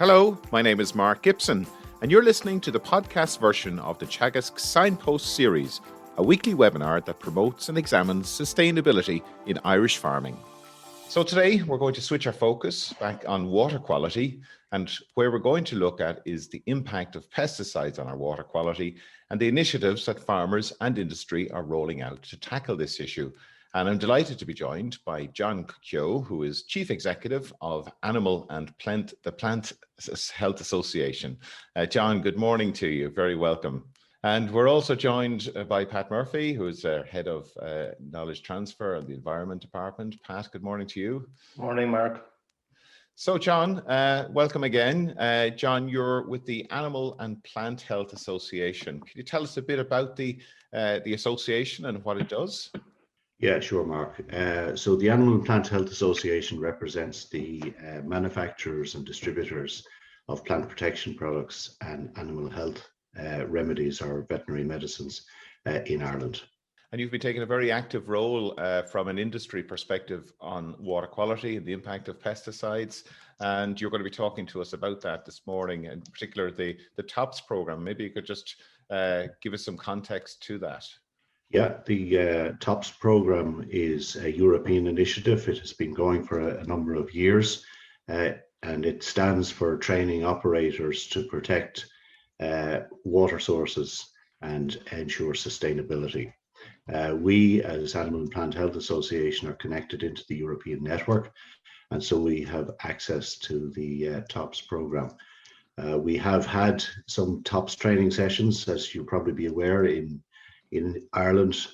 Hello, my name is Mark Gibson, and you're listening to the podcast version of the Teagasc Signpost Series, a weekly webinar that promotes and examines sustainability in Irish farming. So today we're going to switch our focus back on water quality, and where we're going to look at is the impact of pesticides on our water quality and the initiatives that farmers and industry are rolling out to tackle this issue. And I'm delighted to be joined by John Keogh, who is Chief Executive of Animal and Plant Health Association. John, good morning to you. Very welcome. And we're also joined by Pat Murphy, who is Head of Knowledge Transfer of the Environment Department. Pat, good morning to you. Morning, Mark. So, John, welcome again. John, you're with the Animal and Plant Health Association. Can you tell us a bit about the association and what it does? Yeah, sure, Mark. So the Animal and Plant Health Association represents the manufacturers and distributors of plant protection products and animal health remedies or veterinary medicines in Ireland. And you've been taking a very active role from an industry perspective on water quality and the impact of pesticides. And you're going to be talking to us about that this morning, in particular the TOPS program. Maybe you could just give us some context to that. Yeah, the TOPS program is a European initiative. It has been going for a number of years, and it stands for training operators to protect water sources and ensure sustainability. We, as Animal and Plant Health Association, are connected into the European network, and so we have access to the TOPS program. We have had some TOPS training sessions, as you'll probably be aware, in Ireland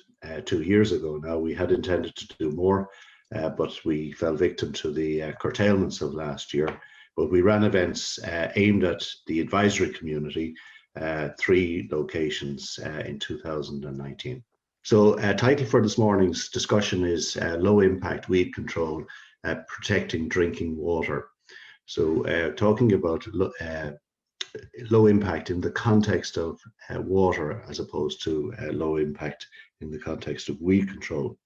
2 years ago now. We had intended to do more, but we fell victim to the curtailments of last year. But we ran events aimed at the advisory community, 3 locations in 2019. So title for this morning's discussion is Low Impact Weed Control, Protecting Drinking Water. So talking about low impact in the context of water as opposed to low impact in the context of weed control.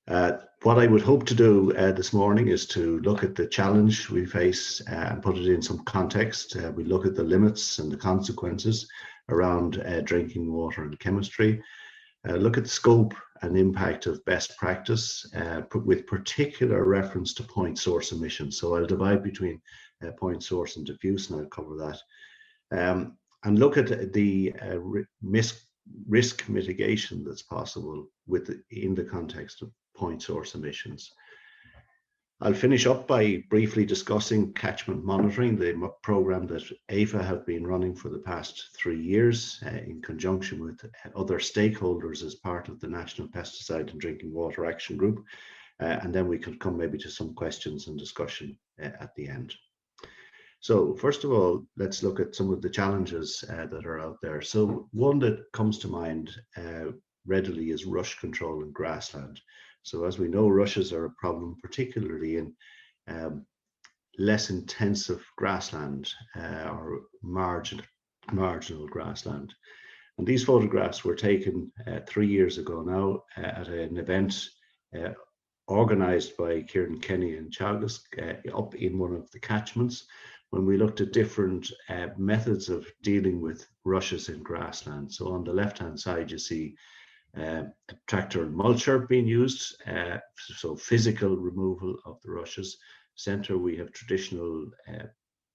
What I would hope to do this morning is to look at the challenge we face and put it in some context. We look at the limits and the consequences around drinking water and chemistry. Look at the scope and impact of best practice with particular reference to point source emissions. So I'll divide between point source and diffuse, and I'll cover that. And look at the risk mitigation that's possible in the context of point source emissions. I'll finish up by briefly discussing catchment monitoring, the program that APHA have been running for the past 3 years in conjunction with other stakeholders as part of the National Pesticide and Drinking Water Action Group. And then we can come maybe to some questions and discussion at the end. So first of all, let's look at some of the challenges that are out there. So one that comes to mind readily is rush control in grassland. So as we know, rushes are a problem, particularly in less intensive grassland or marginal grassland. And these photographs were taken 3 years ago now at an event organized by Kieran Kenny and Teagasc up in one of the catchments, when we looked at different methods of dealing with rushes in grassland. So on the left-hand side, you see tractor and mulcher being used, so physical removal of the rushes. Center, we have traditional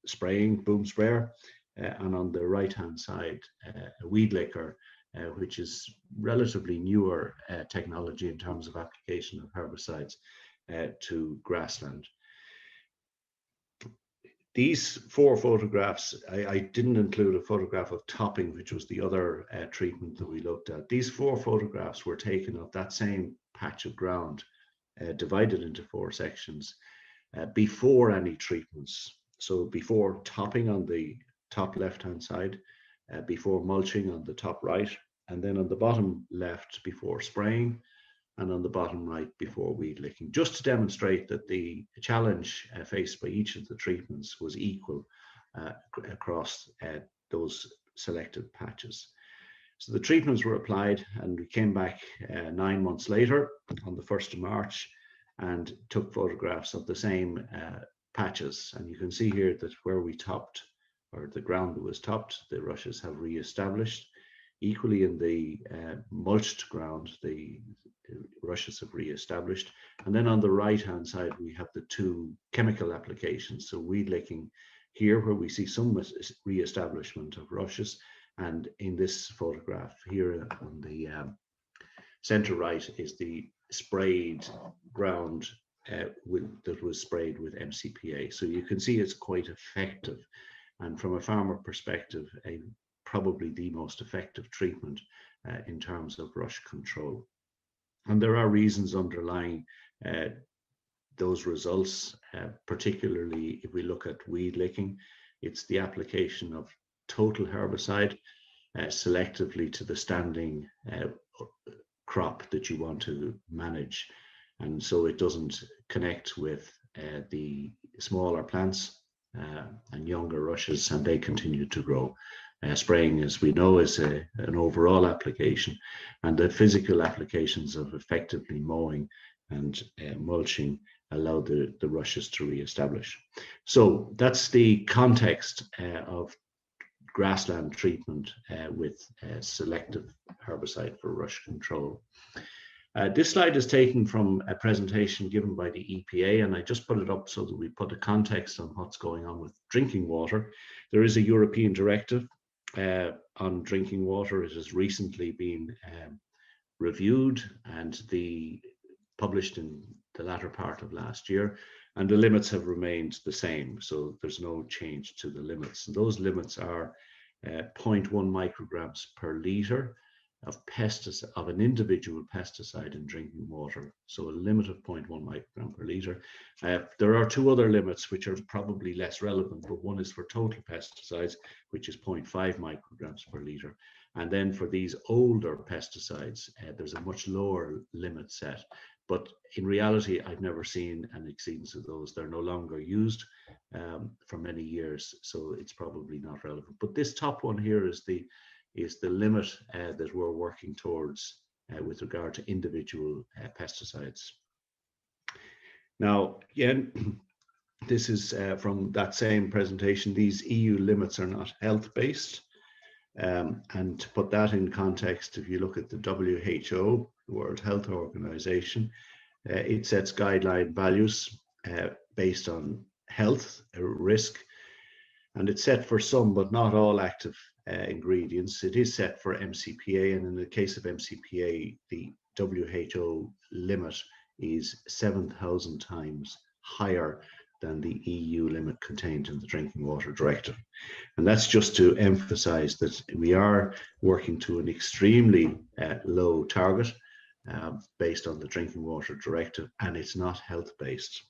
spraying, boom sprayer, and on the right-hand side, a weed licker, which is relatively newer technology in terms of application of herbicides to grassland. These 4 photographs, I didn't include a photograph of topping, which was the other treatment that we looked at. These 4 photographs were taken of that same patch of ground, divided into 4 sections, before any treatments. So before topping on the top left-hand side, before mulching on the top right, and then on the bottom left before spraying, and on the bottom right before weed licking, just to demonstrate that the challenge faced by each of the treatments was equal across those selected patches. So the treatments were applied, and we came back 9 months later on the 1st of March and took photographs of the same patches. And you can see here that where we topped, or the ground that was topped, the rushes have re-established. Equally in the mulched ground, the rushes have re-established. And then on the right-hand side, we have the two chemical applications. So weed licking here, where we see some re-establishment of rushes. And in this photograph here on the center right is the sprayed ground that was sprayed with MCPA. So you can see it's quite effective. And from a farmer perspective, probably the most effective treatment in terms of rush control. And there are reasons underlying those results, particularly if we look at weed licking. It's the application of total herbicide selectively to the standing crop that you want to manage. And so it doesn't connect with the smaller plants and younger rushes, and they continue to grow. Spraying, as we know, is an overall application, and the physical applications of effectively mowing and mulching allow the rushes to re-establish. So that's the context of grassland treatment with selective herbicide for rush control. This slide is taken from a presentation given by the EPA, and I just put it up so that we put a context on what's going on with drinking water. There is a European directive on drinking water. It has recently been reviewed and published in the latter part of last year, and the limits have remained the same. So there's no change to the limits. And those limits are 0.1 micrograms per litre of an individual pesticide in drinking water. So a limit of 0.1 microgram per litre. There are two other limits which are probably less relevant, but one is for total pesticides, which is 0.5 micrograms per litre. And then for these older pesticides, there's a much lower limit set. But in reality, I've never seen an exceedance of those. They're no longer used for many years, so it's probably not relevant. But this top one here is the limit that we're working towards with regard to individual pesticides. Now, again, this is from that same presentation. These EU limits are not health-based. And to put that in context, if you look at the WHO, the World Health Organization, it sets guideline values based on health risk, and it's set for some but not all active ingredients. It is set for MCPA, and in the case of MCPA, the WHO limit is 7,000 times higher than the EU limit contained in the Drinking Water Directive. And that's just to emphasize that we are working to an extremely low target based on the Drinking Water Directive, and it's not health-based.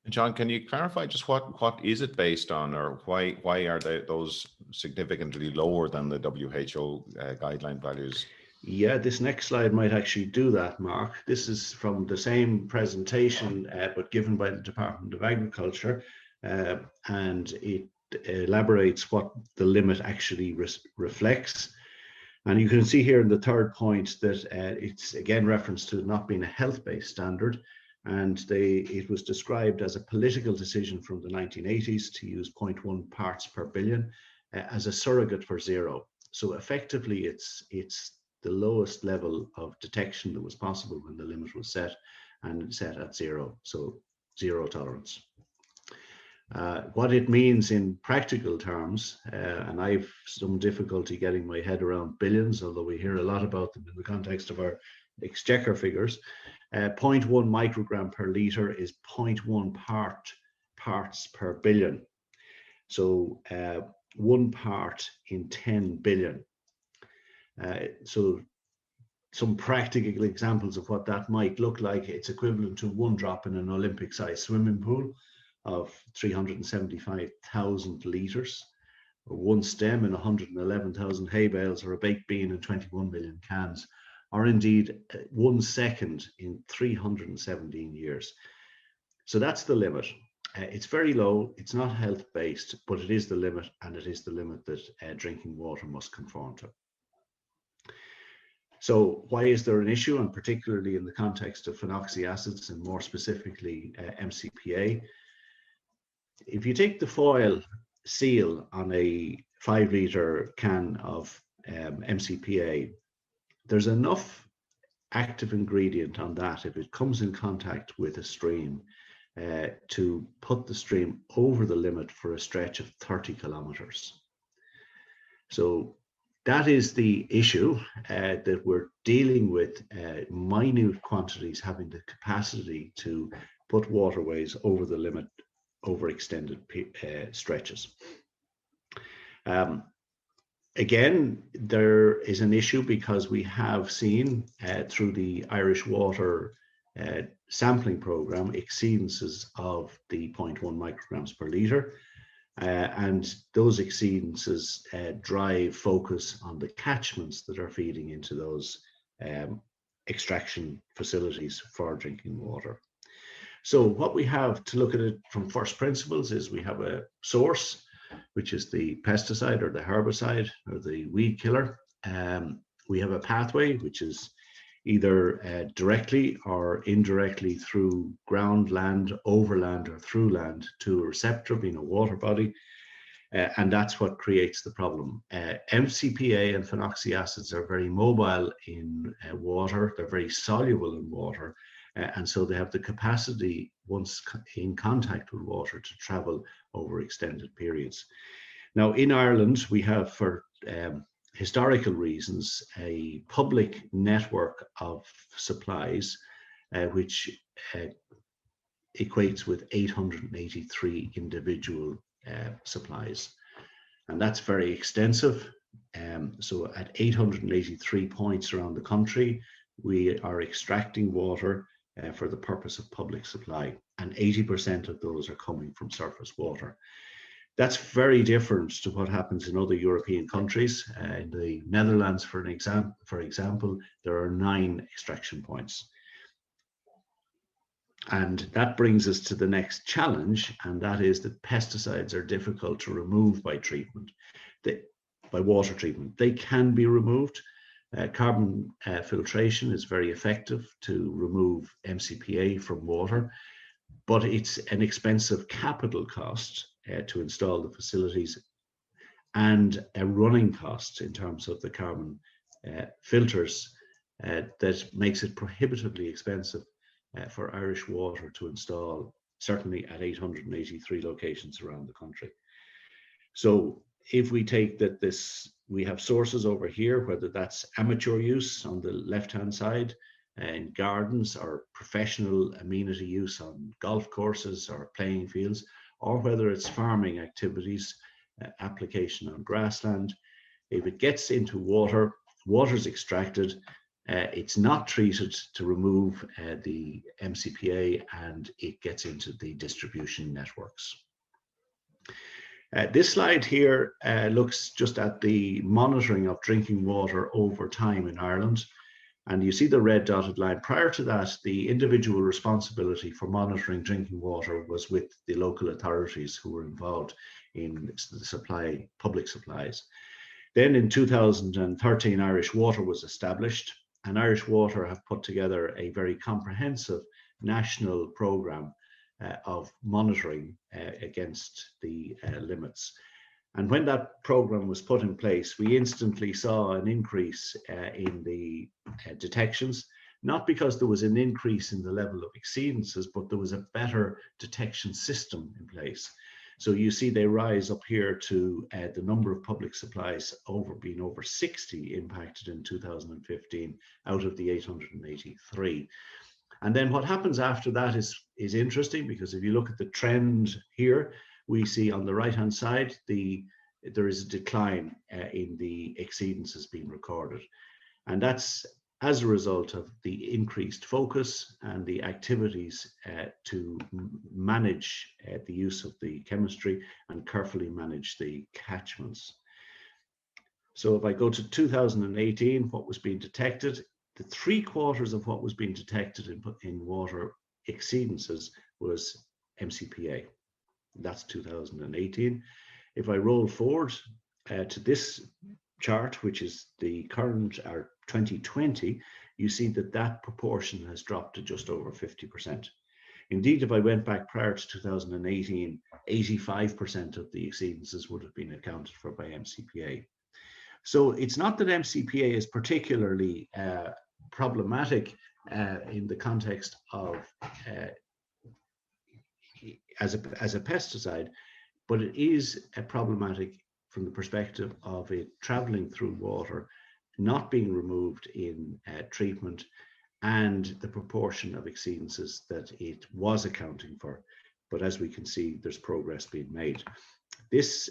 John, can you clarify just what is it based on, or why are those significantly lower than the WHO guideline values? Yeah, this next slide might actually do that, Mark. This is from the same presentation, but given by the Department of Agriculture, and it elaborates what the limit actually reflects. And you can see here in the third point that it's again reference to not being a health-based standard, and it was described as a political decision from the 1980s to use 0.1 parts per billion as a surrogate for zero. So effectively, it's the lowest level of detection that was possible when the limit was set, and set at zero, so zero tolerance. What it means in practical terms, and I've some difficulty getting my head around billions, although we hear a lot about them in the context of our exchequer figures. 0.1 microgram per litre is 0.1 parts per billion. So 1 part in 10 billion. So some practical examples of what that might look like: it's equivalent to 1 drop in an Olympic-sized swimming pool of 375,000 litres, or 1 stem in 111,000 hay bales, or a baked bean in 21 million cans, or indeed 1 second in 317 years. So that's the limit. It's very low, it's not health-based, but it is the limit, and it is the limit that drinking water must conform to. So why is there an issue, and particularly in the context of phenoxy acids, and more specifically MCPA? if you take the foil seal on a 5-litre can of MCPA, there's enough active ingredient on that, if it comes in contact with a stream, to put the stream over the limit for a stretch of 30 kilometers. So that is the issue, that we're dealing with minute quantities having the capacity to put waterways over the limit over extended stretches. Again, there is an issue because we have seen through the Irish Water sampling programme exceedances of the 0.1 micrograms per litre, and those exceedances drive focus on the catchments that are feeding into those extraction facilities for drinking water. So what we have to look at it from first principles is we have a source, which is the pesticide or the herbicide or the weed killer. We have a pathway, which is either directly or indirectly through ground, land, overland, or through land to a receptor being a water body. And that's what creates the problem. MCPA and phenoxyacids are very mobile in water. They're very soluble in water. And so they have the capacity, once in contact with water, to travel over extended periods. Now, in Ireland, we have, for historical reasons, a public network of supplies, which equates with 883 individual supplies. And that's very extensive. So at 883 points around the country, we are extracting water for the purpose of public supply, and 80% of those are coming from surface water. That's very different to what happens in other European countries. In the Netherlands, for example, there are 9 extraction points. And that brings us to the next challenge, and that is that pesticides are difficult to remove by treatment, by water treatment. They can be removed. Carbon filtration is very effective to remove MCPA from water, but it's an expensive capital cost to install the facilities and a running cost in terms of the carbon filters that makes it prohibitively expensive for Irish Water to install, certainly at 883 locations around the country. So if we take that we have sources over here, whether that's amateur use on the left-hand side in gardens, or professional amenity use on golf courses or playing fields, or whether it's farming activities, application on grassland. If it gets into water, water's extracted, it's not treated to remove the MCPA, and it gets into the distribution networks. This slide here looks just at the monitoring of drinking water over time in Ireland. And you see the red dotted line. Prior to that, the individual responsibility for monitoring drinking water was with the local authorities who were involved in the public supplies. Then in 2013, Irish Water was established, and Irish Water have put together a very comprehensive national programme of monitoring against the limits. And when that program was put in place, we instantly saw an increase in the detections, not because there was an increase in the level of exceedances, but there was a better detection system in place. So you see they rise up here to the number of public supplies being over 60 impacted in 2015 out of the 883. And then what happens after that is interesting, because if you look at the trend here, we see on the right-hand side, there is a decline in the exceedances being recorded. And that's as a result of the increased focus and the activities to manage the use of the chemistry and carefully manage the catchments. So if I go to 2018, what was being detected, the 3/4 of what was being detected in water exceedances was MCPA. That's 2018. If I roll forward to this chart, which is the current, or 2020, you see that proportion has dropped to just over 50%. Indeed, if I went back prior to 2018, 85% of the exceedances would have been accounted for by MCPA. So it's not that MCPA is particularly problematic in the context of as a pesticide, but it is problematic from the perspective of it traveling through water, not being removed in treatment, and the proportion of exceedances that it was accounting for. But as we can see, there's progress being made. This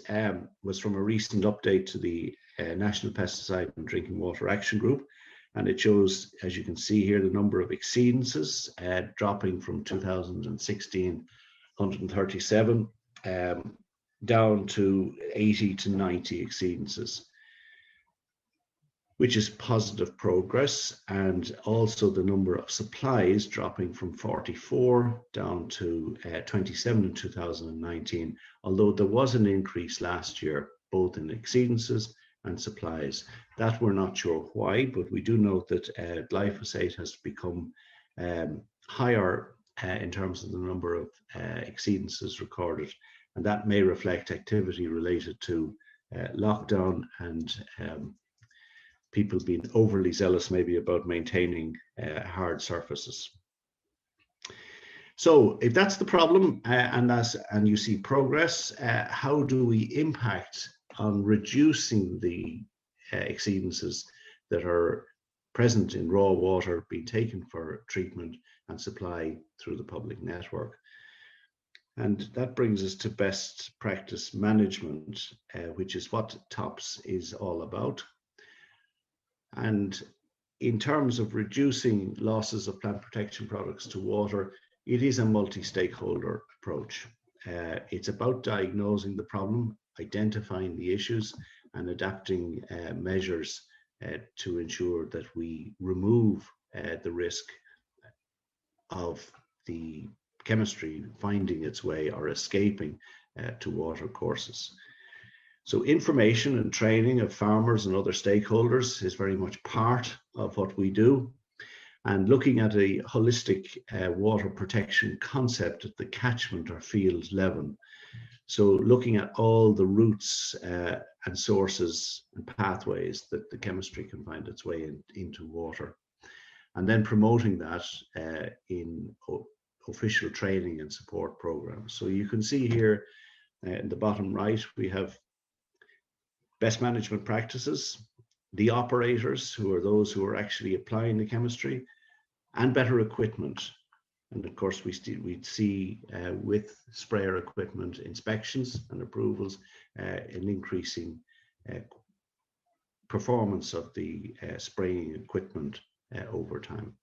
was from a recent update to the National Pesticide and Drinking Water Action Group, and it shows, as you can see here, the number of exceedances dropping from 2016, 137, down to 80 to 90 exceedances, which is positive progress, and also the number of supplies dropping from 44 down to 27 in 2019, although there was an increase last year, both in exceedances and supplies. That we're not sure why, but we do note that glyphosate has become higher in terms of the number of exceedances recorded, and that may reflect activity related to lockdown and people being overly zealous maybe about maintaining hard surfaces. So if that's the problem and you see progress, how do we impact on reducing the exceedances that are present in raw water being taken for treatment and supply through the public network? And that brings us to best practice management, which is what TOPS is all about. And in terms of reducing losses of plant protection products to water, it is a multi-stakeholder approach. It's about diagnosing the problem, identifying the issues, and adapting measures to ensure that we remove the risk of the chemistry finding its way or escaping to water courses. So information and training of farmers and other stakeholders is very much part of what we do. And looking at a holistic water protection concept at the catchment or field level. So looking at all the routes and sources and pathways that the chemistry can find its way into water. And then promoting that in official training and support programs. So you can see here in the bottom right, we have best management practices, the operators, who are those who are actually applying the chemistry, and better equipment. And of course, we'd see with sprayer equipment inspections and approvals, an increasing performance of the spraying equipment over time.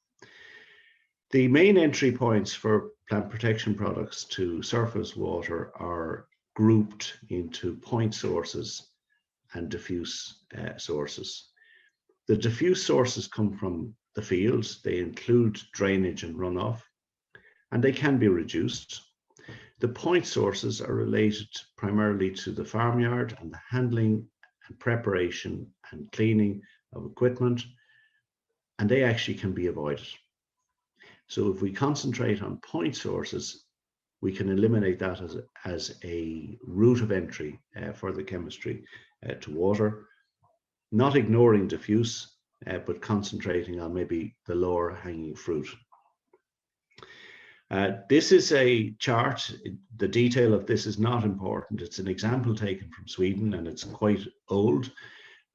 The main entry points for plant protection products to surface water are grouped into point sources and diffuse sources. The diffuse sources come from the fields. They include drainage and runoff, and they can be reduced. The point sources are related primarily to the farmyard and the handling and preparation and cleaning of equipment, and they actually can be avoided. So if we concentrate on point sources, we can eliminate that as a route of entry for the chemistry to water, not ignoring diffuse, but concentrating on maybe the lower hanging fruit. This is a chart. The detail of this is not important. It's an example taken from Sweden, and it's quite old,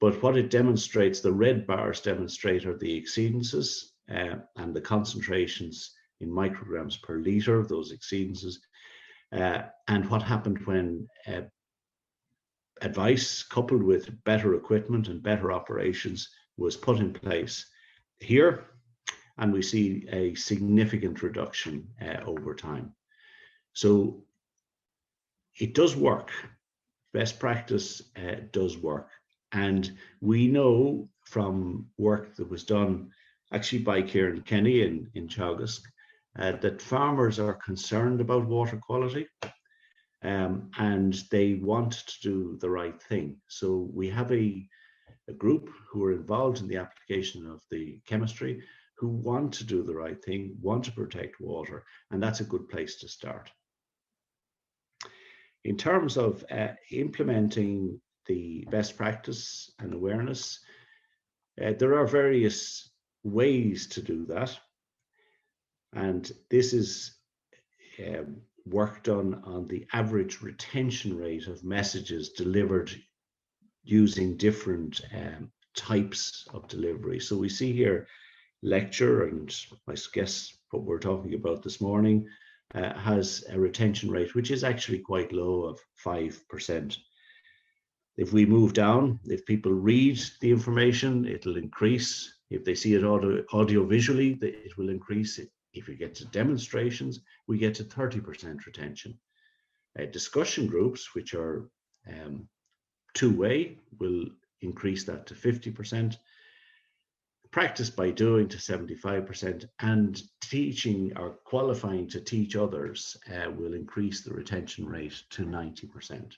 but what it demonstrates, the red bars demonstrate are the exceedances and the concentrations in micrograms per liter of those exceedances, and what happened when advice coupled with better equipment and better operations was put in place here, and we see a significant reduction over time. So it does work. Best practice does work, and we know from work that was done actually by Kieran Kenny in Teagasc that farmers are concerned about water quality. And they want to do the right thing. So we have a group who are involved in the application of the chemistry, who want to do the right thing, want to protect water, and that's a good place to start. In terms of implementing the best practice and awareness, there are various ways to do that. And this is work done on the average retention rate of messages delivered using different types of delivery. So we see here lecture, and I guess what we're talking about this morning has a retention rate which is actually quite low, of 5%. If we move down, if people read the information, it'll increase. If they see it audio visually, it will increase. If we get to demonstrations, we get to 30% retention. Discussion groups, which are two-way, will increase that to 50%. Practice by doing to 75%, and teaching or qualifying to teach others will increase the retention rate to 90%.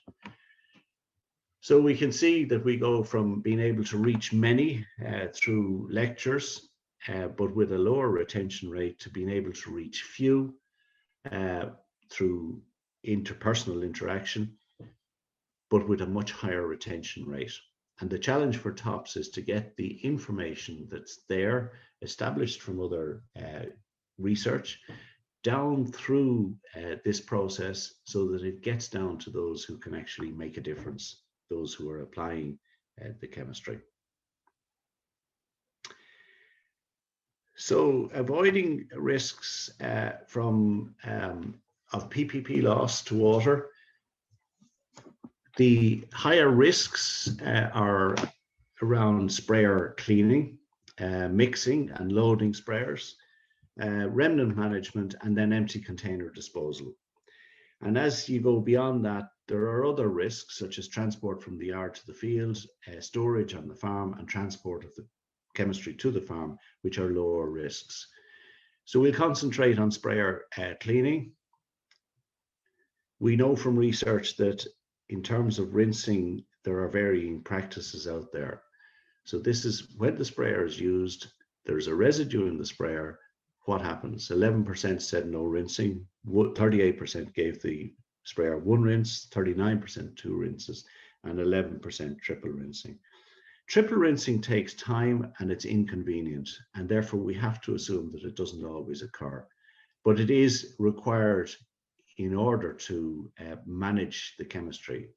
So we can see that we go from being able to reach many through lectures, but with a lower retention rate, to being able to reach few through interpersonal interaction, but with a much higher retention rate. And the challenge for TOPS is to get the information that's there, established from other research, down through this process so that it gets down to those who can actually make a difference, those who are applying the chemistry. So avoiding risks of PPP loss to water. The higher risks are around sprayer cleaning, mixing and loading sprayers, remnant management, and then empty container disposal. And as you go beyond that, there are other risks such as transport from the yard to the field, storage on the farm, and transport of the chemistry to the farm, which are lower risks. So we'll concentrate on sprayer cleaning. We know from research that in terms of rinsing, there are varying practices out there. So this is when the sprayer is used, there's a residue in the sprayer. What happens? 11% said no rinsing, 38% gave the sprayer one rinse, 39% two rinses, and 11% triple rinsing. Triple rinsing takes time and it's inconvenient, and therefore we have to assume that it doesn't always occur. But it is required in order to manage the chemistry.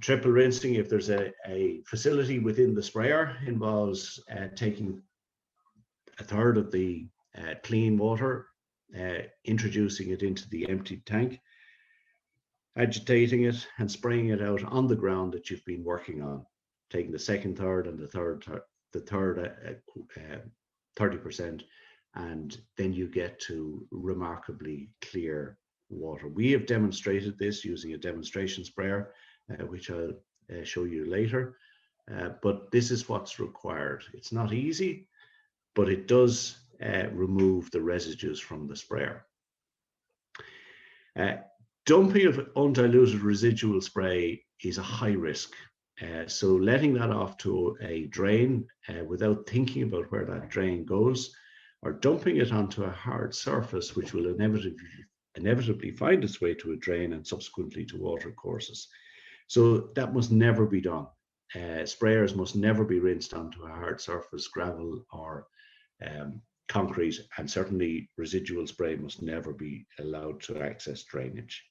Triple rinsing, if there's a facility within the sprayer, involves taking a third of the clean water, introducing it into the empty tank, agitating it and spraying it out on the ground that you've been working on, taking the second third and the third 30%, and then you get to remarkably clear water. We have demonstrated this using a demonstration sprayer, which I'll show you later, but this is what's required. It's not easy, but it does remove the residues from the sprayer. Dumping of undiluted residual spray is a high risk. So letting that off to a drain without thinking about where that drain goes, or dumping it onto a hard surface, which will inevitably find its way to a drain and subsequently to water courses. So that must never be done. Sprayers must never be rinsed onto a hard surface, gravel or concrete, and certainly residual spray must never be allowed to access drainage.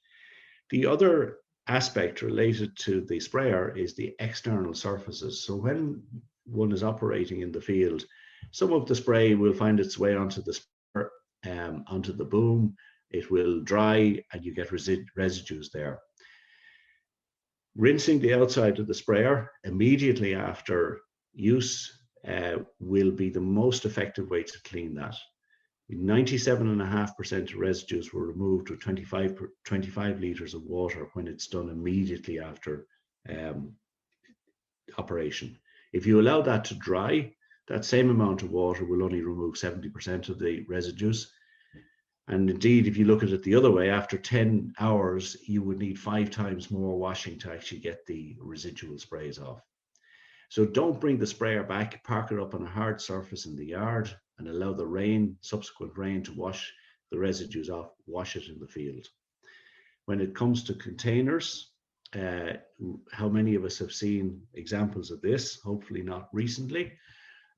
The other aspect related to the sprayer is the external surfaces. So when one is operating in the field, some of the spray will find its way onto the sprayer, onto the boom. It will dry and you get residues there. Rinsing the outside of the sprayer immediately after use will be the most effective way to clean that. 97.5% of residues were removed with 25 litres of water when it's done immediately after operation. If you allow that to dry, that same amount of water will only remove 70% of the residues. And indeed, if you look at it the other way, after 10 hours, you would need 5 times more washing to actually get the residual sprays off. So don't bring the sprayer back, park it up on a hard surface in the yard and allow the rain, subsequent rain, to wash the residues off, wash it in the field. When it comes to containers, how many of us have seen examples of this? Hopefully not recently,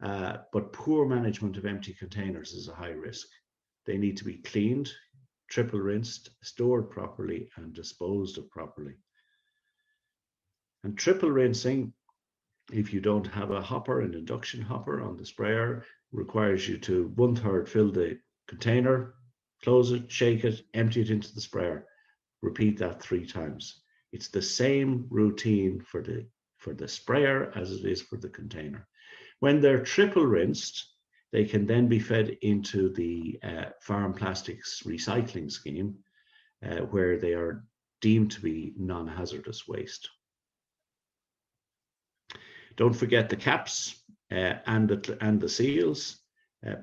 but poor management of empty containers is a high risk. They need to be cleaned, triple rinsed, stored properly, and disposed of properly. And triple rinsing, if you don't have a hopper, an induction hopper on the sprayer, requires you to 1/3 fill the container, close it, shake it, empty it into the sprayer. Repeat that 3 times. It's the same routine for the sprayer as it is for the container. When they're triple rinsed, they can then be fed into the farm plastics recycling scheme, where they are deemed to be non-hazardous waste. Don't forget the caps and the seals.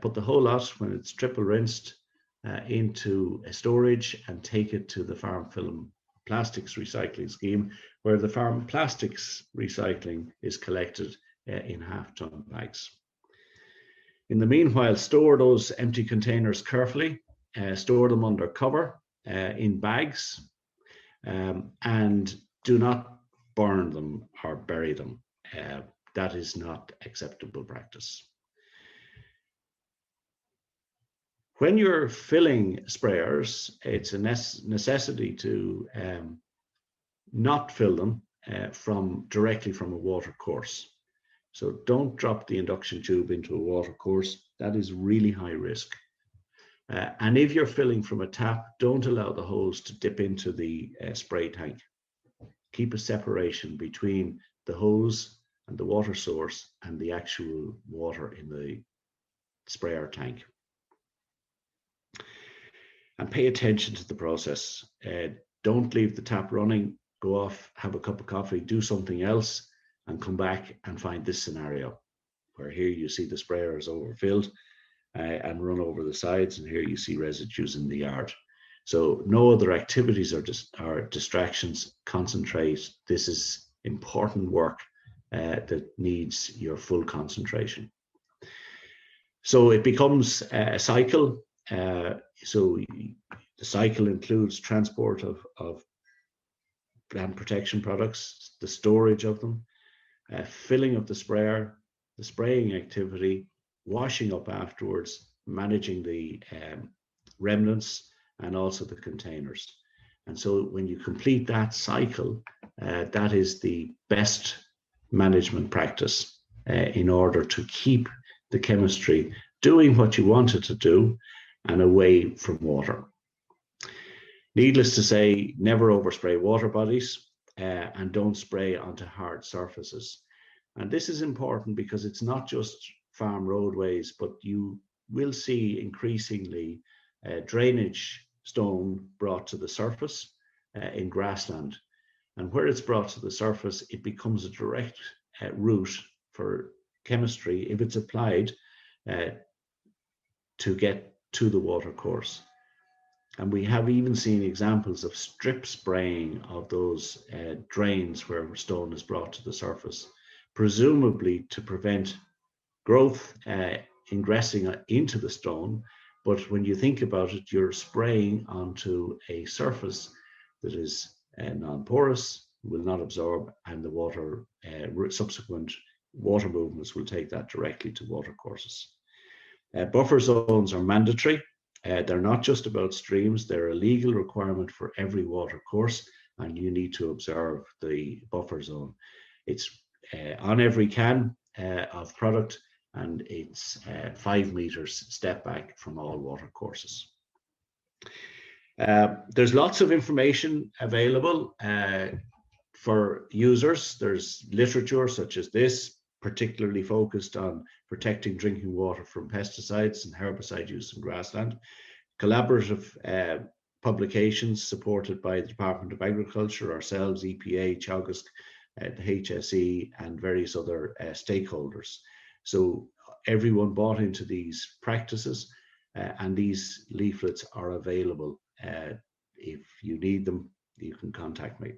Put the whole lot, when it's triple rinsed, into a storage and take it to the farm film plastics recycling scheme, where the farm plastics recycling is collected in half-ton bags. In the meanwhile, store those empty containers carefully, store them under cover in bags, and do not burn them or bury them. That is not acceptable practice. When you're filling sprayers, it's a necessity to not fill them directly from a water course. So don't drop the induction tube into a water course. That is really high risk. And if you're filling from a tap, don't allow the hose to dip into the spray tank. Keep a separation between the hose and the water source and the actual water in the sprayer tank. And pay attention to the process. Don't leave the tap running, go off, have a cup of coffee, do something else, and come back and find this scenario, where here you see the sprayer is overfilled and run over the sides, and here you see residues in the yard. So no other activities or distractions. Concentrate. This is important work that needs your full concentration. So it becomes a cycle. So the cycle includes transport of plant protection products, the storage of them, filling of the sprayer, the spraying activity, washing up afterwards, managing the remnants, and also the containers. And so when you complete that cycle, that is the best management practice in order to keep the chemistry doing what you want it to do and away from water. Needless to say, never overspray water bodies and don't spray onto hard surfaces. And this is important because it's not just farm roadways, but you will see increasingly drainage stone brought to the surface in grassland. And where it's brought to the surface, it becomes a direct route for chemistry, if it's applied, to get to the water course. And we have even seen examples of strip spraying of those drains where stone is brought to the surface, presumably to prevent growth ingressing into the stone. But when you think about it, you're spraying onto a surface that is non-porous, will not absorb, and the water, subsequent water movements will take that directly to water courses. Buffer zones are mandatory. They're not just about streams, they're a legal requirement for every water course, and you need to observe the buffer zone. It's on every can of product, and it's 5 meters step back from all water courses. There's lots of information available for users. There's literature such as this, particularly focused on protecting drinking water from pesticides and herbicide use in grassland. Collaborative publications supported by the Department of Agriculture, ourselves, EPA, Teagasc, the HSE, and various other stakeholders. So everyone bought into these practices, and these leaflets are available. If you need them, you can contact me.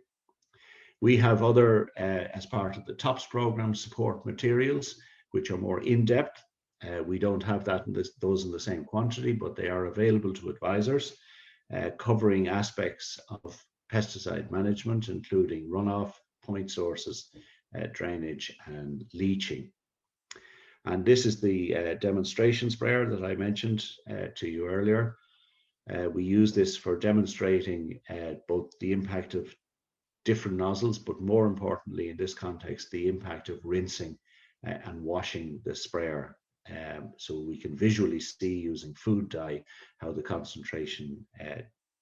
We have other, as part of the TOPS program, support materials, which are more in-depth. We don't have those in the same quantity, but they are available to advisors, covering aspects of pesticide management, including runoff, point sources, drainage, and leaching. And this is the demonstration sprayer that I mentioned to you earlier. We use this for demonstrating both the impact of different nozzles, but more importantly in this context, the impact of rinsing and washing the sprayer. So we can visually see, using food dye, how the concentration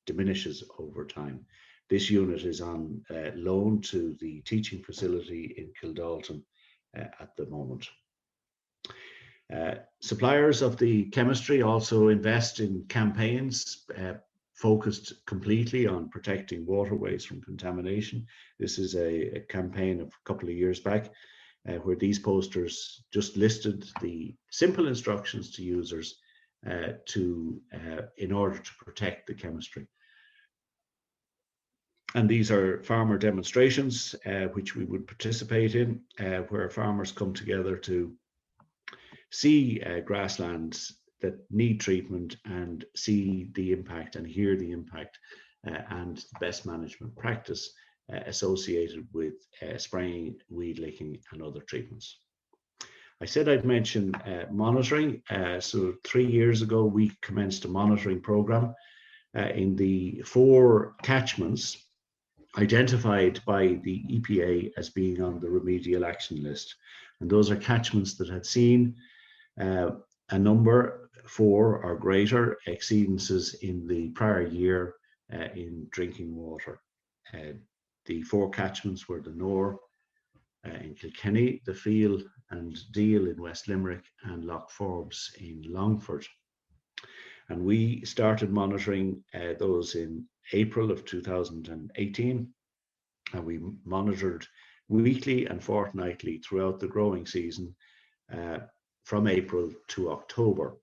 diminishes over time. This unit is on loan to the teaching facility in Kildalton at the moment. Suppliers of the chemistry also invest in campaigns focused completely on protecting waterways from contamination. This is a campaign of a couple of years back where these posters just listed the simple instructions to users in order to protect the chemistry. And these are farmer demonstrations which we would participate in, where farmers come together to see grasslands that need treatment and see the impact and hear the impact and the best management practice associated with spraying, weed licking, and other treatments. I said I'd mention monitoring. So 3 years ago, we commenced a monitoring program in the 4 catchments identified by the EPA as being on the remedial action list. And those are catchments that had seen a number 4 or greater exceedances in the prior year in drinking water. The 4 catchments were the Nore in Kilkenny, the Field and Deal in West Limerick, and Lough Forbes in Longford. And we started monitoring those in April of 2018, and we monitored weekly and fortnightly throughout the growing season from April to October.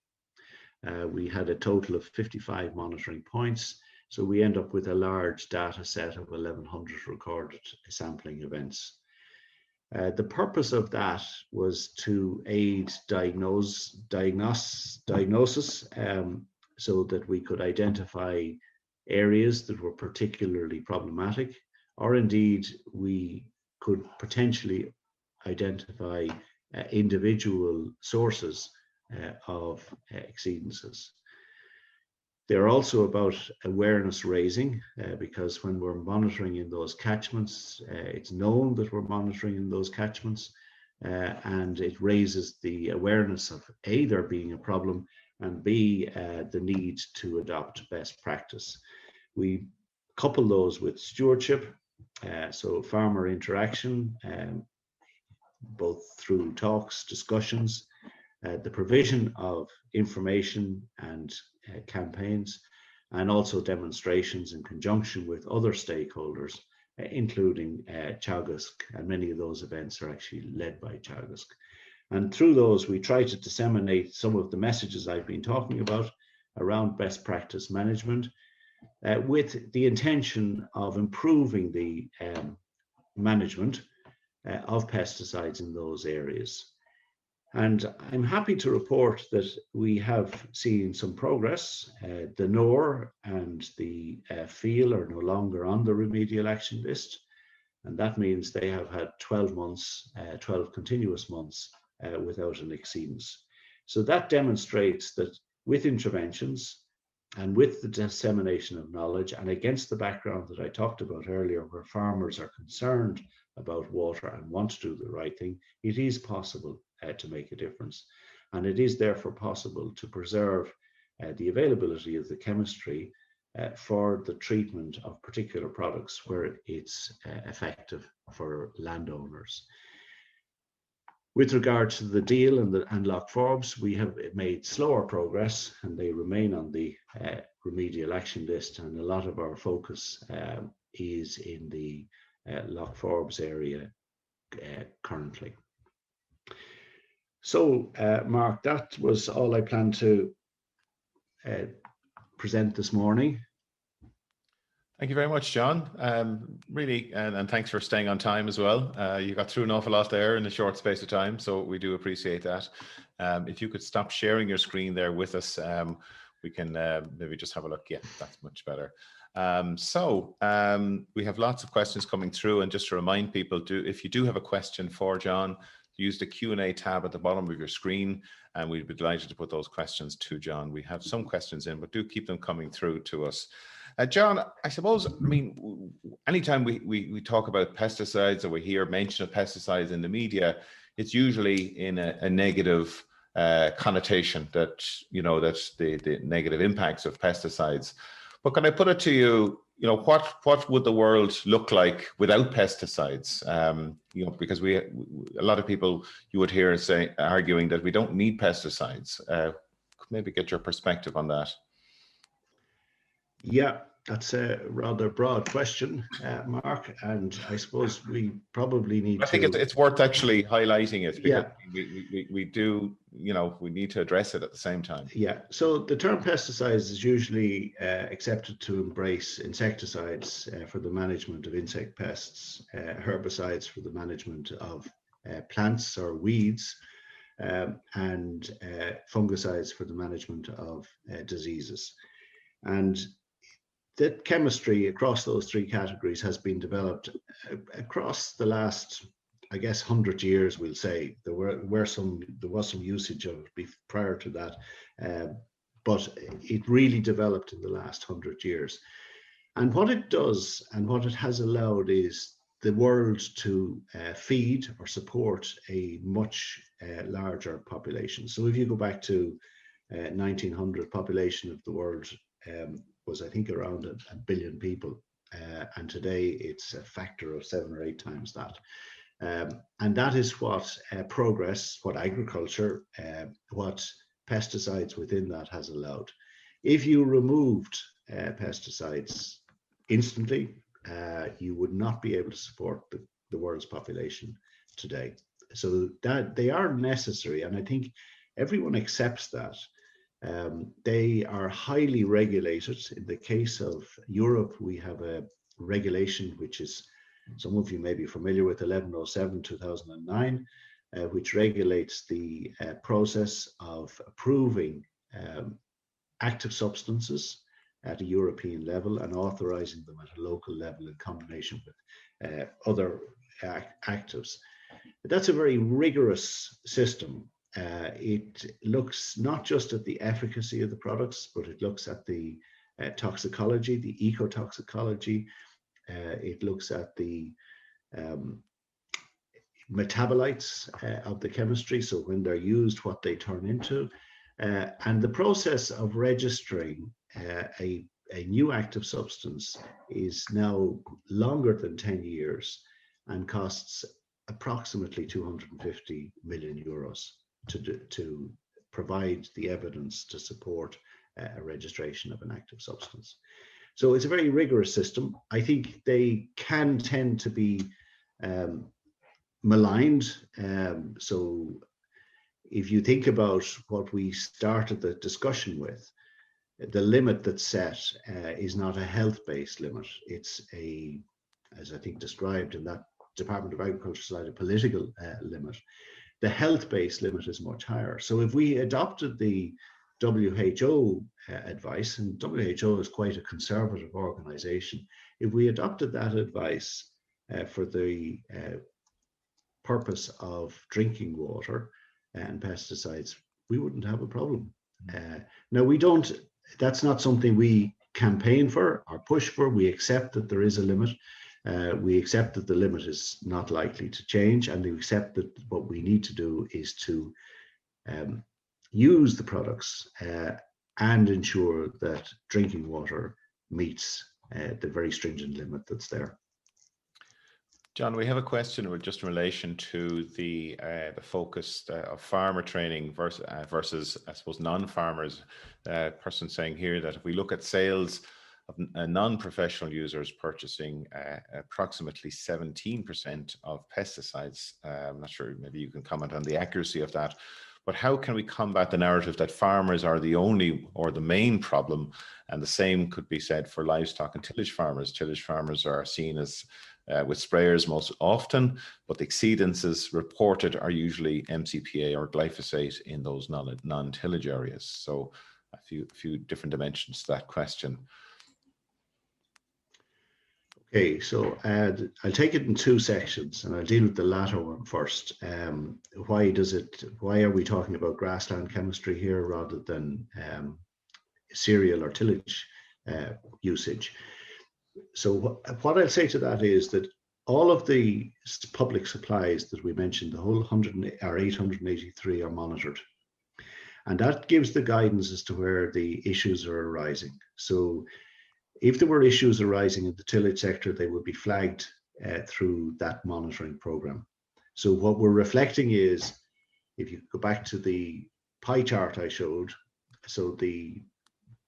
We had a total of 55 monitoring points, so we end up with a large data set of 1,100 recorded sampling events. The purpose of that was to aid diagnosis so that we could identify areas that were particularly problematic, or indeed we could potentially identify individual sources of exceedances. They're also about awareness raising, because when we're monitoring in those catchments, it's known that we're monitoring in those catchments, and it raises the awareness of A, there being a problem, and B, the need to adopt best practice. We couple those with stewardship, so farmer interaction, both through talks, discussions, the provision of information and campaigns, and also demonstrations in conjunction with other stakeholders, including Teagasc, and many of those events are actually led by Teagasc. And through those, we try to disseminate some of the messages I've been talking about around best practice management, with the intention of improving the management of pesticides in those areas. And I'm happy to report that we have seen some progress. The Nore and the Field are no longer on the remedial action list, and that means they have had 12 months, 12 continuous months without an exceedance. So that demonstrates that with interventions and with the dissemination of knowledge, and against the background that I talked about earlier, where farmers are concerned about water and want to do the right thing, it is possible to make a difference. And it is therefore possible to preserve the availability of the chemistry for the treatment of particular products where it's effective for landowners. With regard to the Deal and Lough Forbes, we have made slower progress, and they remain on the remedial action list, and a lot of our focus is in the Lough Forbes area currently. So, Mark, that was all I planned to present this morning. Thank you very much, John. Really, and thanks for staying on time as well. You got through an awful lot there in a short space of time, so we do appreciate that. If you could stop sharing your screen there with us, we can maybe just have a look. Yeah, that's much better. We have lots of questions coming through, and just to remind people, if you do have a question for John, use the Q&A tab at the bottom of your screen, and we'd be delighted to put those questions to John. We have some questions in, but do keep them coming through to us. John, I suppose, I mean, anytime we talk about pesticides or we hear mention of pesticides in the media, it's usually in a negative connotation that, that's the negative impacts of pesticides. But can I put it to you, what would the world look like without pesticides? Because a lot of people you would hear arguing that we don't need pesticides. Maybe get your perspective on that. Yeah, that's a rather broad question, Mark, and I suppose we probably need to... I think it's worth actually highlighting it, because we do, we need to address it at the same time. Yeah, so the term pesticides is usually accepted to embrace insecticides for the management of insect pests, herbicides for the management of plants or weeds, and fungicides for the management of diseases. And the chemistry across those three categories has been developed across the last, I guess, 100 years, we'll say. There was some usage of it prior to that, but it really developed in the last 100 years. And what it does and what it has allowed is the world to feed or support a much larger population. So if you go back to 1900, population of the world was, I think, around a billion people, and today it's a factor of 7 or 8 times that. And that is what progress, what agriculture, what pesticides within that has allowed. If you removed pesticides instantly, you would not be able to support the world's population today. So that they are necessary, and I think everyone accepts that. They are highly regulated. In the case of Europe, we have a regulation which is, some of you may be familiar with, 1107/2009, which regulates the process of approving active substances at a European level and authorizing them at a local level in combination with other actives. That's a very rigorous system. It looks not just at the efficacy of the products, but it looks at the toxicology, the ecotoxicology. It looks at the metabolites of the chemistry, so when they're used, what they turn into. And the process of registering a new active substance is now longer than 10 years and costs approximately 250 million euros to provide the evidence to support a registration of an active substance. So it's a very rigorous system. I think they can tend to be maligned. So if you think about what we started the discussion with, the limit that's set is not a health-based limit. It's a, as I think described in that Department of Agriculture slide, a political limit. The health-based limit is much higher. So if we adopted the WHO advice, and WHO is quite a conservative organization, if we adopted that advice for the purpose of drinking water and pesticides, we wouldn't have a problem. Now, we don't, that's not something we campaign for or push for. We accept that there is a limit. We accept that the limit is not likely to change, and we accept that what we need to do is to use the products and ensure that drinking water meets the very stringent limit that's there. John, we have a question just in relation to the focus of farmer training versus I suppose, non-farmers. Person saying here that if we look at sales of non-professional users purchasing approximately 17% of pesticides, I'm not sure, maybe you can comment on the accuracy of that, But how can we combat the narrative that farmers are the only or the main problem? And the same could be said for livestock and tillage farmers. Tillage farmers are seen as with sprayers most often, but the exceedances reported are usually MCPA or glyphosate in those non-tillage areas. So a few different dimensions to that question. Okay, so I'll take it in two sections, and I'll deal with the latter one first. Why are we talking about grassland chemistry here rather than cereal or tillage usage? So what I'll say to that is that all of the public supplies that we mentioned, the whole 883 are monitored. And that gives the guidance as to where the issues are arising. So if there were issues arising in the tillage sector, they would be flagged through that monitoring program. So what we're reflecting is, if you go back to the pie chart I showed, so the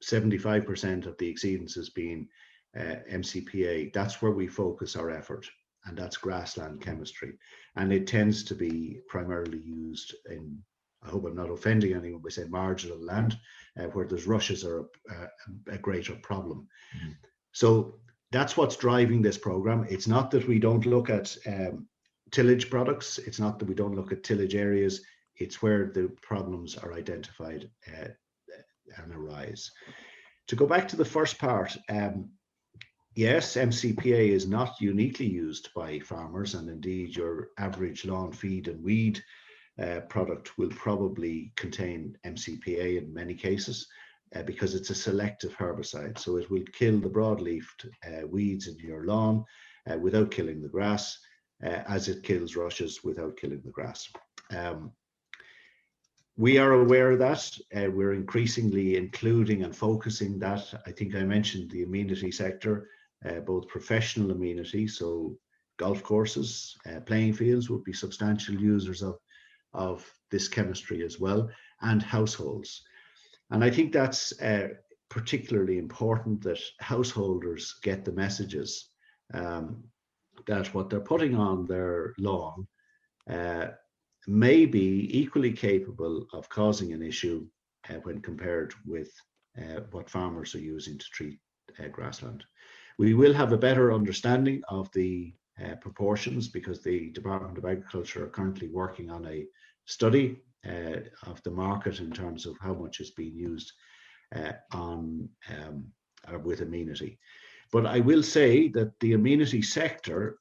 75% of the exceedances being MCPA, that's where we focus our effort, and that's grassland chemistry. And it tends to be primarily used in, I hope I'm not offending anyone by saying marginal land, where there's rushes are a greater problem. Mm-hmm. So that's what's driving this program. It's not that we don't look at tillage products. It's not that we don't look at tillage areas. It's where the problems are identified and arise. To go back to the first part, yes, MCPA is not uniquely used by farmers, and indeed your average lawn feed and weed product will probably contain MCPA in many cases because it's a selective herbicide. So it will kill the broadleafed weeds in your lawn without killing the grass, as it kills rushes without killing the grass. We are aware of that. We're increasingly including and focusing that. I think I mentioned the amenity sector, both professional amenity, so golf courses, playing fields would be substantial users of this chemistry as well, and households. And I think that's particularly important that householders get the messages that what they're putting on their lawn may be equally capable of causing an issue when compared with what farmers are using to treat grassland. We will have a better understanding of the proportions because the Department of Agriculture are currently working on a study of the market in terms of how much is being used with amenity. But I will say that the amenity sector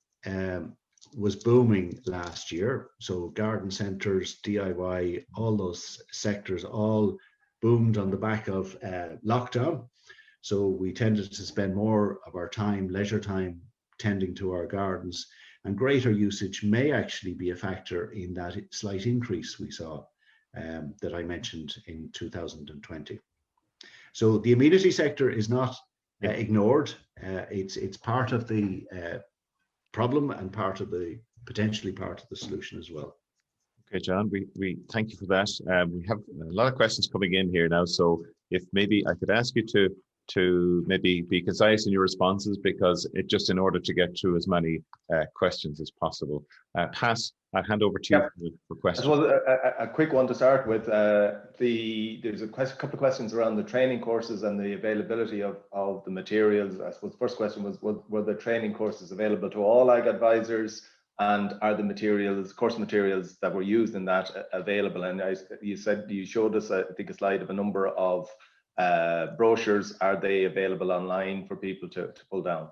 was booming last year. So garden centres, DIY, all those sectors all boomed on the back of lockdown. So we tended to spend more of our time, leisure time, tending to our gardens, and greater usage may actually be a factor in that slight increase we saw that I mentioned in 2020. So the amenity sector is not ignored. It's part of the problem and potentially part of the solution as well. Okay, John, we thank you for that. We have a lot of questions coming in here now, so if maybe I could ask you to maybe be concise in your responses, because it just in order to get through as many questions as possible. Pat, I'll hand over to you for questions. Well, a quick one to start with. There's a couple of questions around the training courses and the availability of the materials. I suppose the first question was, were the training courses available to all ag advisors, and are the course materials that were used in that available? And you showed us, I think, a slide of a number of brochures. Are they available online for people to pull down?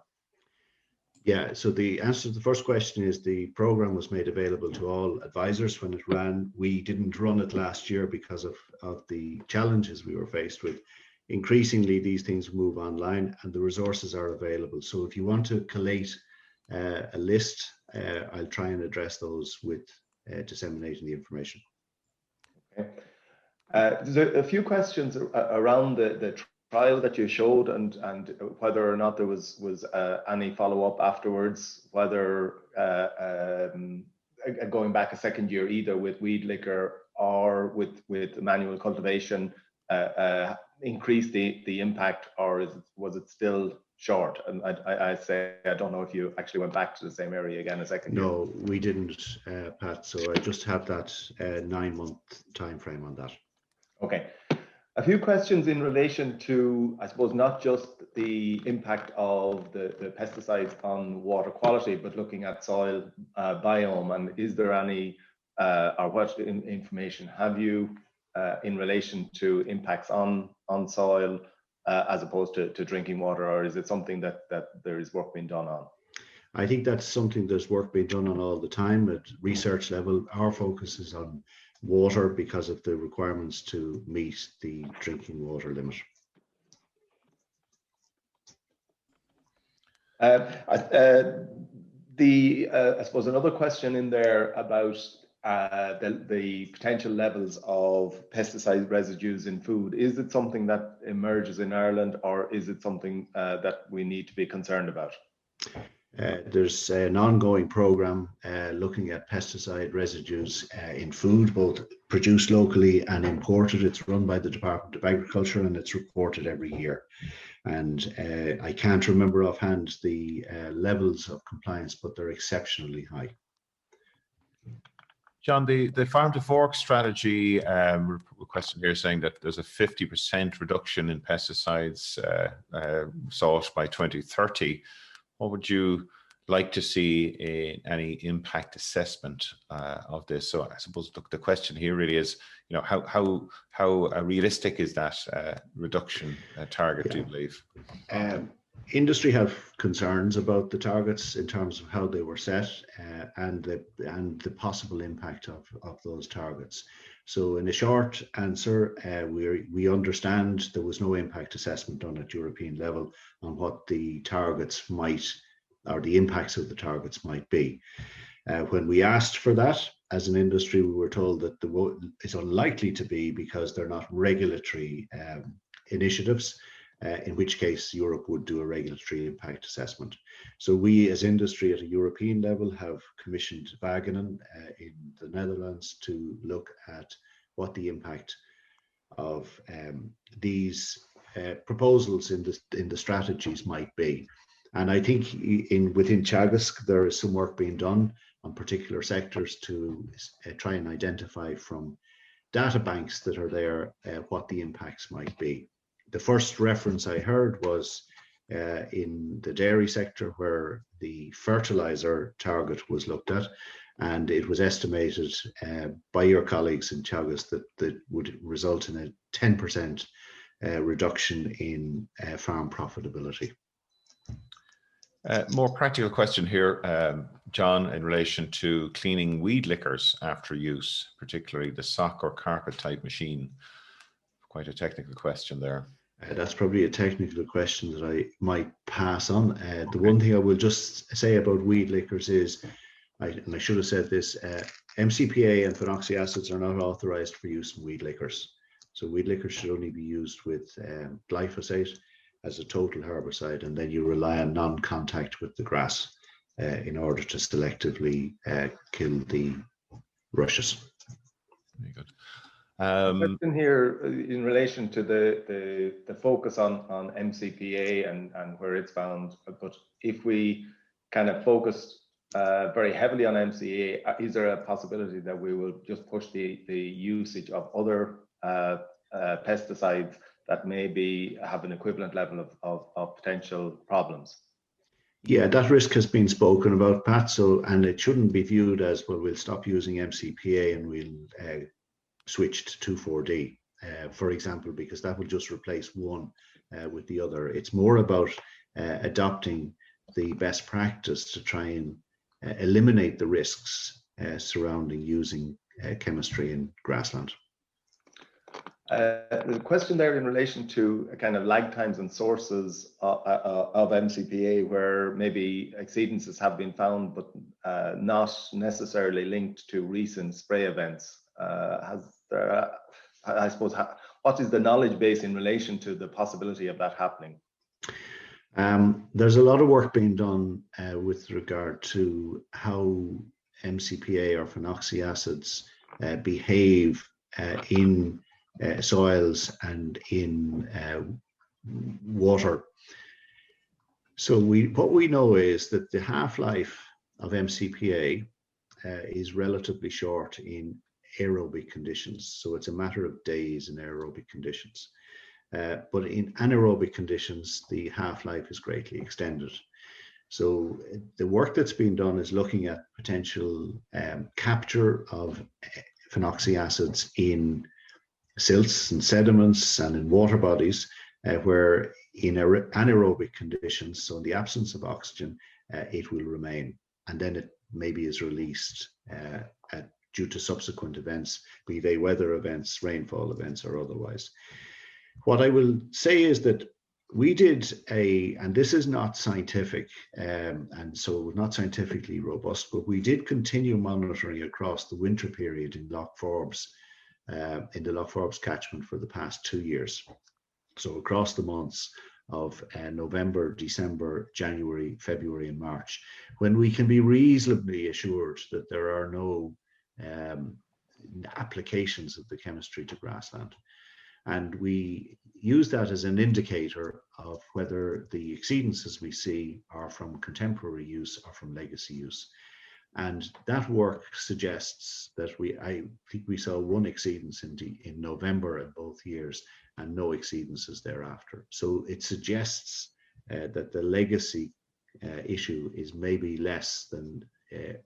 Yeah, so the answer to the first question is the program was made available to all advisors when it ran. We didn't run it last year because of the challenges we were faced with. Increasingly, these things move online and the resources are available. So if you want to collate a list, I'll try and address those with disseminating the information. Okay. There's a few questions around the trial that you showed and whether or not there was any follow-up afterwards, whether going back a second year either with weed liquor or with manual cultivation increased the impact, or was it still short. And I say, I don't know if you actually went back to the same area again a second year. No, we didn't, Pat. So I just have that 9-month time frame on that. Okay. A few questions in relation to, I suppose, not just the impact of the pesticides on water quality, but looking at soil biome. And is there any, or what information have you in relation to impacts on soil as opposed to drinking water, or is it something that there is work being done on? I think that's something there's work being done on all the time at research level. Our focus is on water because of the requirements to meet the drinking water limit. I suppose another question in there about the potential levels of pesticide residues in food. Is it something that emerges in Ireland, or is it something that we need to be concerned about? There's an ongoing program looking at pesticide residues in food, both produced locally and imported. It's run by the Department of Agriculture and it's reported every year. And I can't remember offhand the levels of compliance, but they're exceptionally high. John, the farm to fork strategy question here saying that there's a 50% reduction in pesticides sought by 2030. What would you like to see any impact assessment of this? So I suppose the question here really is, you know, how realistic is that reduction target? Do you believe? Industry have concerns about the targets in terms of how they were set and the possible impact of those targets. So in a short answer, we understand there was no impact assessment done at European level on what the targets might, or the impacts of the targets might be. When we asked for that as an industry, we were told that it's unlikely to be because they're not regulatory initiatives, in which case Europe would do a regulatory impact assessment. So we as industry at a European level have commissioned Wageningen in the Netherlands to look at what the impact of these proposals in the strategies might be. And I think within Teagasc there is some work being done on particular sectors to try and identify from data banks that are there what the impacts might be. The first reference I heard was in the dairy sector, where the fertilizer target was looked at, and it was estimated by your colleagues in Teagasc that would result in a 10% reduction in farm profitability. More practical question here, John, in relation to cleaning weed lickers after use, particularly the sock or carpet type machine. Quite a technical question there. That's probably a technical question that I might pass on. The one thing I will just say about weed lickers is, and I should have said this, MCPA and phenoxy acids are not authorized for use in weed lickers. So weed lickers should only be used with glyphosate as a total herbicide, and then you rely on non-contact with the grass in order to selectively kill the rushes. Very good. Question here in relation to the focus on MCPA and where it's found, but if we kind of focused very heavily on MCA, is there a possibility that we will just push the usage of other pesticides that maybe have an equivalent level of potential problems? Yeah, that risk has been spoken about, Pat. So, and it shouldn't be viewed as, well, we'll stop using MCPA and we'll switch to 2,4-D, for example, because that will just replace one with the other. It's more about adopting the best practice to try and eliminate the risks surrounding using chemistry in grassland. The question there in relation to kind of lag times and sources of MCPA, where maybe exceedances have been found, but not necessarily linked to recent spray events. I suppose, what is the knowledge base in relation to the possibility of that happening? There's a lot of work being done with regard to how MCPA or phenoxy acids behave in soils and in water. So what we know is that the half-life of MCPA is relatively short in aerobic conditions. So it's a matter of days in aerobic conditions. But in anaerobic conditions, the half-life is greatly extended. So the work that's been done is looking at potential capture of phenoxy acids in silts and sediments and in water bodies, where in anaerobic conditions, so in the absence of oxygen, it will remain, and then it maybe is released due to subsequent events, be they weather events, rainfall events, or otherwise. What I will say is that we did and this is not scientific, and so not scientifically robust, but we did continue monitoring across the winter period in Lough Forbes, in the Lough Forbes catchment for the past 2 years. So across the months of November, December, January, February, and March, when we can be reasonably assured that there are no applications of the chemistry to grassland. And we use that as an indicator of whether the exceedances we see are from contemporary use or from legacy use. And that work suggests that I think we saw one exceedance in November in both years and no exceedances thereafter. So it suggests that the legacy issue is maybe less than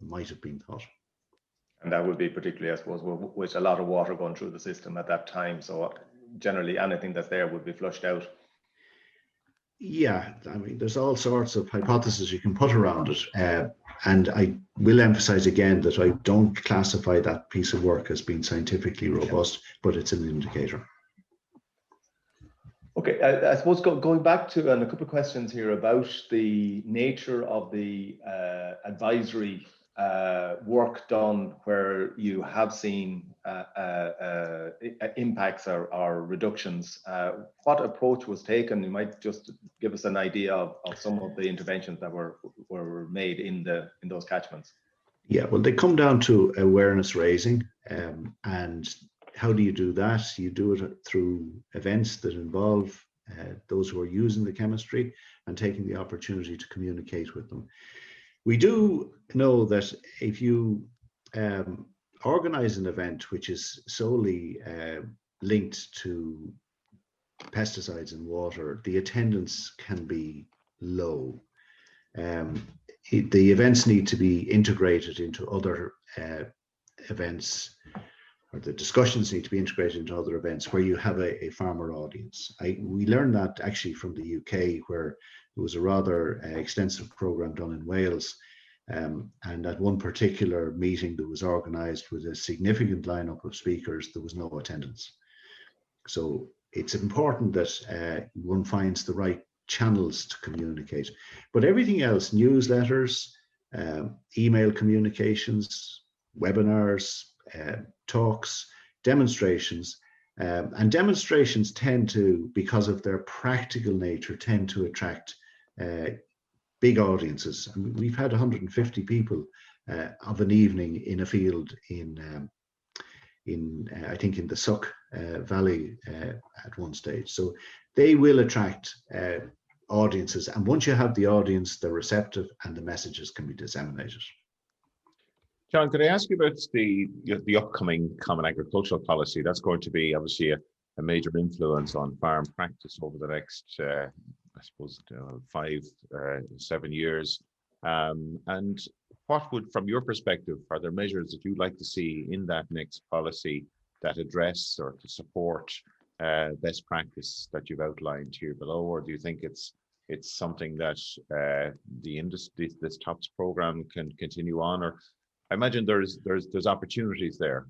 might have been thought. And that would be particularly, I suppose, with a lot of water going through the system at that time. So generally anything that's there would be flushed out. Yeah, I mean, there's all sorts of hypotheses you can put around it. And I will emphasize again that I don't classify that piece of work as being scientifically robust, but it's an indicator. Okay, I suppose going back to a couple of questions here about the nature of the advisory work done where you have seen impacts or reductions. What approach was taken? You might just give us an idea of some of the interventions that were made in those catchments. Yeah, well, they come down to awareness raising, and how do you do that? You do it through events that involve those who are using the chemistry and taking the opportunity to communicate with them. We do know that if you organize an event which is solely linked to pesticides in water, the attendance can be low. The events need to be integrated into other events, or the discussions need to be integrated into other events where you have a farmer audience. We learned that actually from the UK, where there was a rather extensive program done in Wales. And at one particular meeting that was organized with a significant lineup of speakers, there was no attendance. So it's important that one finds the right channels to communicate. But everything else, newsletters, email communications, webinars, talks, demonstrations, and demonstrations tend to, because of their practical nature, tend to attract big audiences. I mean, we've had 150 people of an evening in a field in I think in the Suck Valley at one stage. So they will attract audiences, and once you have the audience, they're receptive and the messages can be disseminated. John, could I ask you about the upcoming Common Agricultural Policy? That's going to be obviously a major influence on farm practice over the next I suppose 5-7 years. And what would, from your perspective, are there measures that you'd like to see in that next policy that address or to support best practice that you've outlined here below, or do you think it's something that the industry, this TOPS program, can continue on? Or I imagine there's opportunities there.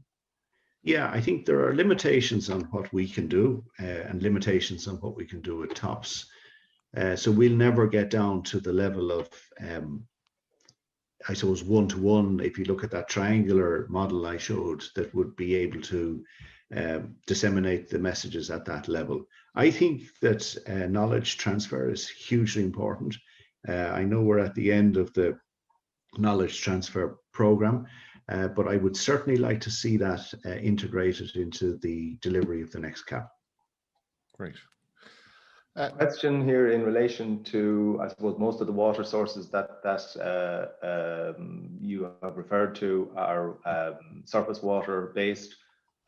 Yeah, I think there are limitations on what we can do and limitations on what we can do with TOPS. So we'll never get down to the level of, I suppose, one-to-one, if you look at that triangular model I showed, that would be able to disseminate the messages at that level. I think that knowledge transfer is hugely important. I know we're at the end of the knowledge transfer program, but I would certainly like to see that integrated into the delivery of the next CAP. Great. Question here in relation to, I suppose, most of the water sources that you have referred to are surface water based,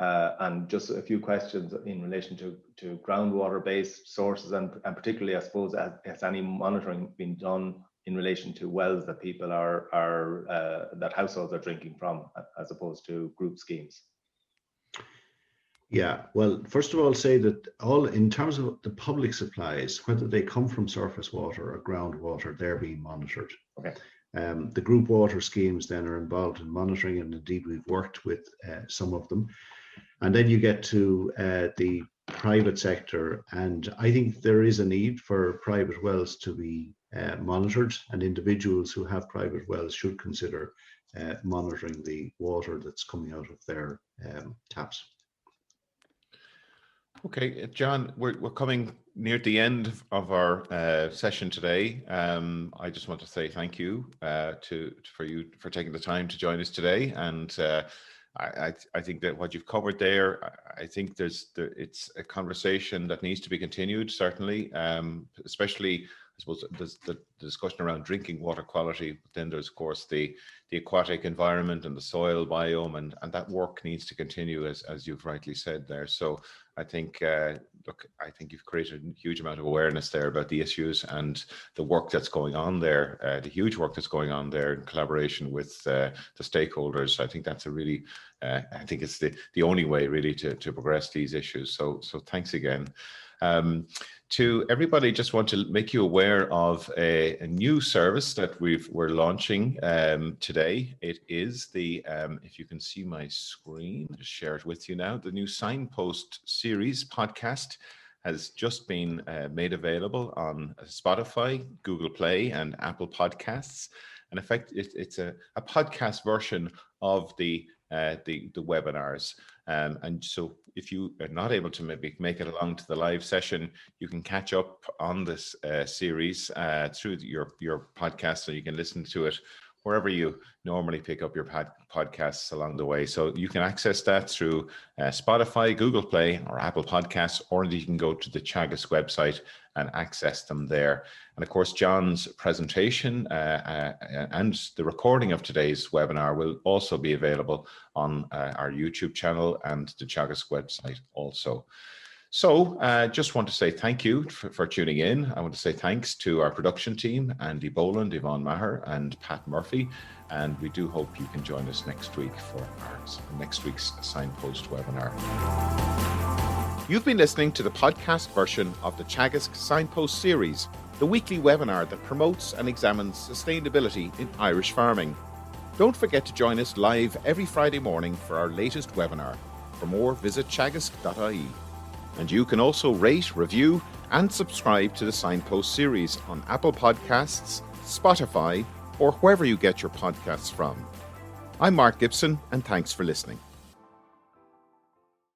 and just a few questions in relation to groundwater based sources, and particularly, I suppose, has any monitoring been done in relation to wells that people that households are drinking from, as opposed to group schemes? Yeah, well, first of all, say that in terms of the public supplies, whether they come from surface water or groundwater, they're being monitored. Okay. The group water schemes then are involved in monitoring, and indeed we've worked with some of them. And then you get to the private sector, and I think there is a need for private wells to be monitored, and individuals who have private wells should consider monitoring the water that's coming out of their taps. Okay, John, we're coming near the end of our session today. I just want to say thank you for taking the time to join us today, and I think that what you've covered there, I think it's a conversation that needs to be continued, certainly, especially, I suppose, the discussion around drinking water quality, but then there's, of course, the aquatic environment and the soil biome, and that work needs to continue, as you've rightly said there. So I think, look, I think you've created a huge amount of awareness there about the issues and the work that's going on there, the huge work that's going on there in collaboration with the stakeholders. I think that's a really, I think it's the only way really to progress these issues. So thanks again. To everybody, just want to make you aware of a new service that we're launching today. It is the, if you can see my screen, I'll just share it with you now. The new Signpost Series podcast has just been made available on Spotify, Google Play, and Apple Podcasts. And in fact, it's a podcast version of the webinars. And so if you are not able to maybe make it along to the live session, you can catch up on this series through your podcast, so you can listen to it wherever you normally pick up your podcasts along the way. So you can access that through Spotify, Google Play, or Apple Podcasts, or you can go to the Teagasc website and access them there. And of course, John's presentation and the recording of today's webinar will also be available on our YouTube channel and the Teagasc website also. So just want to say thank you for tuning in. I want to say thanks to our production team, Andy Boland, Yvonne Maher, and Pat Murphy. And we do hope you can join us next week for our next week's Signpost webinar. You've been listening to the podcast version of the Teagasc Signpost Series, the weekly webinar that promotes and examines sustainability in Irish farming. Don't forget to join us live every Friday morning for our latest webinar. For more, visit teagasc.ie. And you can also rate, review, and subscribe to the Signpost Series on Apple Podcasts, Spotify, or wherever you get your podcasts from. I'm Mark Gibson, and thanks for listening.